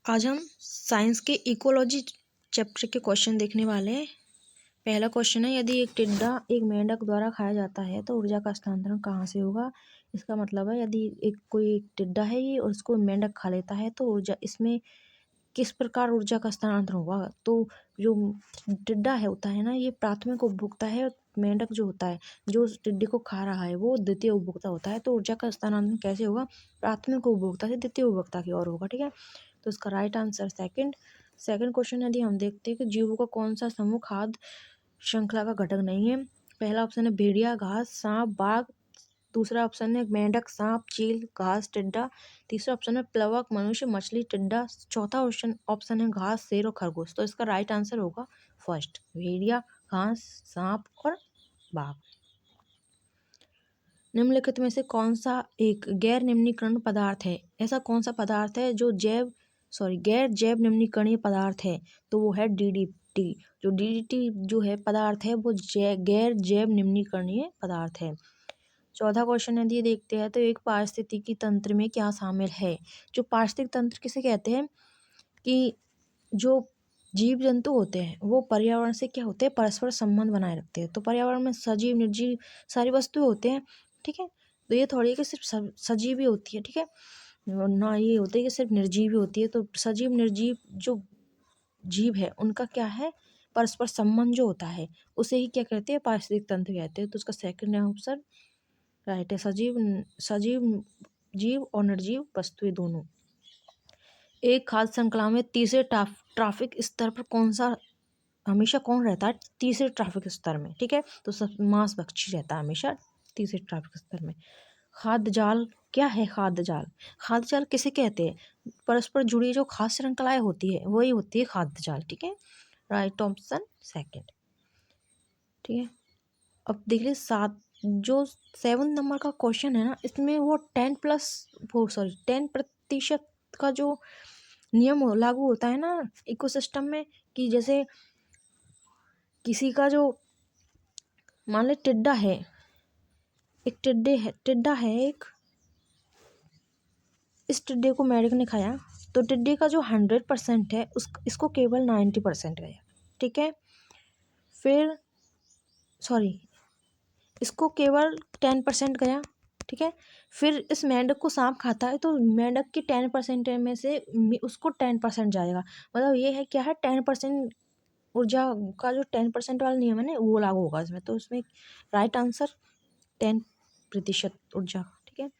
आज हम साइंस के इकोलॉजी चैप्टर के क्वेश्चन देखने वाले हैं। पहला क्वेश्चन है, यदि एक टिड्डा एक मेंढक द्वारा खाया जाता है तो ऊर्जा का स्थानांतरण कहाँ से होगा। इसका मतलब है यदि कोई टिड्डा है ये और उसको मेंढक खा लेता है तो ऊर्जा इसमें किस प्रकार ऊर्जा का स्थानांतरण होगा। तो जो टिड्डा है होता है ना, ये प्राथमिक उपभोक्ता है और मेंढक जो होता है जो उस टिड्डे को खा रहा है वो द्वितीय उपभोक्ता होता है। तो ऊर्जा का स्थानांतरण कैसे होगा, प्राथमिक उपभोक्ता से द्वितीय उपभोक्ता की ओर होगा। ठीक है, तो इसका राइट आंसर सेकंड क्वेश्चन, यदि हम देखते हैं कि जीवों का कौन सा समूह खाद्य श्रृंखला का घटक नहीं है। पहला ऑप्शन है भेड़िया, घास, सांप, बाघ। दूसरा ऑप्शन है मेंढक, सांप, चील, घास, टिड्डा। तीसरा ऑप्शन है प्लवक, मनुष्य, मछली, टिड्डा। चौथा ऑप्शन है घास, शेर और खरगोश। तो इसका राइट आंसर होगा फर्स्ट, भेड़िया, घास, सांप और बाघ। निम्नलिखित में से कौन सा एक गैर निम्नीकरण पदार्थ है। ऐसा कौन सा पदार्थ है जो गैर जैव निम्नीकरणीय पदार्थ है। तो वो है डीडीटी। जो डीडीटी जो है पदार्थ है वो गैर जैव निम्नीकरणीय पदार्थ है। चौथा क्वेश्चन यदि देखते हैं तो एक पारिस्थितिकी तंत्र में क्या शामिल है। जो पारिस्थितिक तंत्र किसे कहते हैं कि जो जीव जंतु होते हैं वो पर्यावरण से क्या होते हैं, परस्पर संबंध बनाए रखते हैं। तो पर्यावरण में सजीव निर्जीव सारी वस्तुएं होते हैं। ठीक है, तो ये थोड़ी है कि सिर्फ सजीव ही होती है। ठीक है, ना ये होती है कि सिर्फ निर्जीव ही होती है। तो सजीव निर्जीव जो जीव है उनका क्या है, परस्पर संबंध जो होता है उसे ही क्या कहते हैं, पारिस्थितिक तंत्र कहते हैं। तो उसका सेकंड आंसर राइट है, सजीव जीव और निर्जीव वस्तुएं दोनों। एक खाद्य श्रृंखला में तीसरे ट्रैफिक स्तर पर हमेशा कौन रहता है, तीसरे ट्रैफिक स्तर में। ठीक है, तो सब मांसभक्षी रहता है हमेशा तीसरे ट्रैफिक स्तर में। खाद्य जाल क्या है, खाद्य जाल किसे कहते हैं, परस्पर जुड़ी जो खाद्य श्रृंखलाएं होती है वही होती है खाद्य जाल। ठीक है, राइट ऑप्शन सेकंड। ठीक है, अब देख लीजिए 7 नंबर का क्वेश्चन है ना, इसमें वो 10% का जो नियम लागू होता है ना इकोसिस्टम में, कि जैसे किसी का जो मान ले टिड्डा है, टिड्डा है एक, इस टिड्डे को मेंढक ने खाया तो टिड्डे का जो 100% है इसको केवल 90% गया। ठीक है, फिर इसको केवल 10% गया। ठीक है, फिर इस मेंढक को सांप खाता है तो मेंढक की 10% में से उसको 10% जाएगा। मतलब ये है क्या है, 10% ऊर्जा का जो 10% वाला नियम है ना वो लागू होगा इसमें। तो इसमें राइट आंसर 10% ऊर्जा। ठीक है,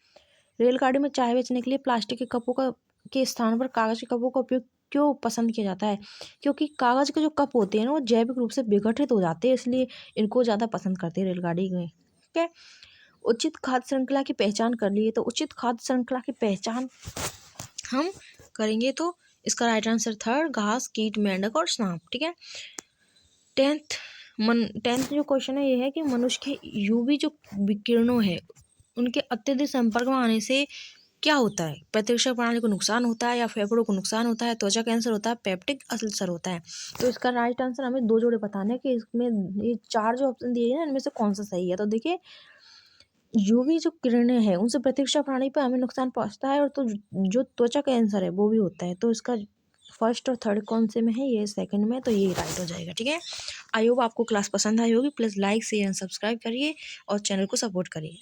रेलगाड़ी में चाय बेचने के लिए प्लास्टिक के कपों के स्थान पर कागज के कपों का उपयोग क्यों पसंद किया जाता है। क्योंकि कागज के जो कप होते हैं ना वो जैविक रूप से विघटित हो जाते हैं, इसलिए इनको ज़्यादा पसंद करते हैं रेलगाड़ी में। ठीक है, उचित खाद्य श्रृंखला की पहचान कर लिए। तो उचित खाद्य श्रृंखला की पहचान हम करेंगे तो इसका राइट आंसर थर्ड, घास, कीट, मेंढक और सांप। ठीक है, टेंथ जो क्वेश्चन है ये है कि मनुष्य के यूवी जो विकिरणों है उनके अत्यधिक संपर्क में आने से क्या होता है। प्रतिरक्षण प्रणाली को नुकसान होता है या फेफड़ों को नुकसान होता है, त्वचा कैंसर होता है, पेप्टिक अल्सर होता है। तो इसका राइट आंसर हमें दो जोड़े बताने हैं कि इसमें ये 4 जो ऑप्शन दिए हैं इनमें से कौन सा सही है। तो देखिए, यूवी जो किरणें हैं उनसे प्रतिरक्षा प्रणाली पर हमें नुकसान पहुंचता है और तो जो त्वचा कैंसर है वो भी होता है। तो इसका फर्स्ट और थर्ड कौन से में है, ये सेकंड में, तो ये राइट हो जाएगा। ठीक है, आई होप आपको क्लास पसंद आई होगी। Please like share and subscribe करिए और चैनल को सपोर्ट करिए।